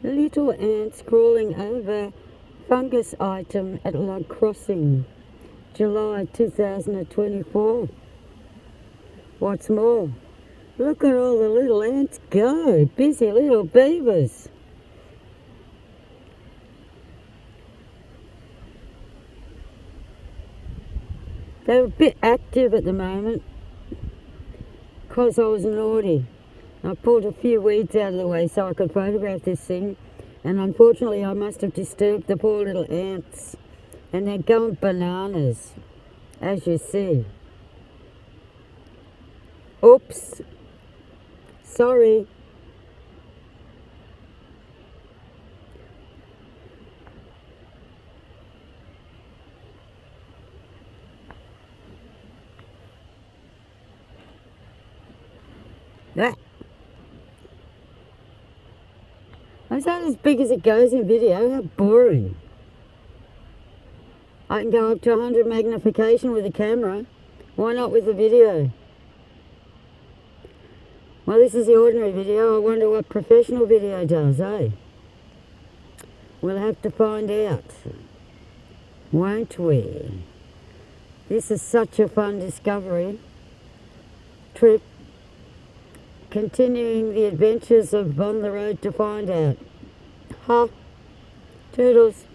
Little ants crawling over fungus item at log crossing, July 2024. What's more, look at all the little ants go, busy little beavers. They're a bit active at the moment because I was naughty. I pulled a few weeds out of the way so I could photograph this thing, and unfortunately I must have disturbed the poor little ants, and they're going bananas, as you see. Oops, sorry. That. Is that as big as it goes in video? How boring. I can go up to 100 magnification with the camera. Why not with the video? Well, this is the ordinary video. I wonder what professional video does, eh? We'll have to find out, won't we? This is such a fun discovery trip. Continuing the adventures of On the Road to Find Out. Ha! Toodles.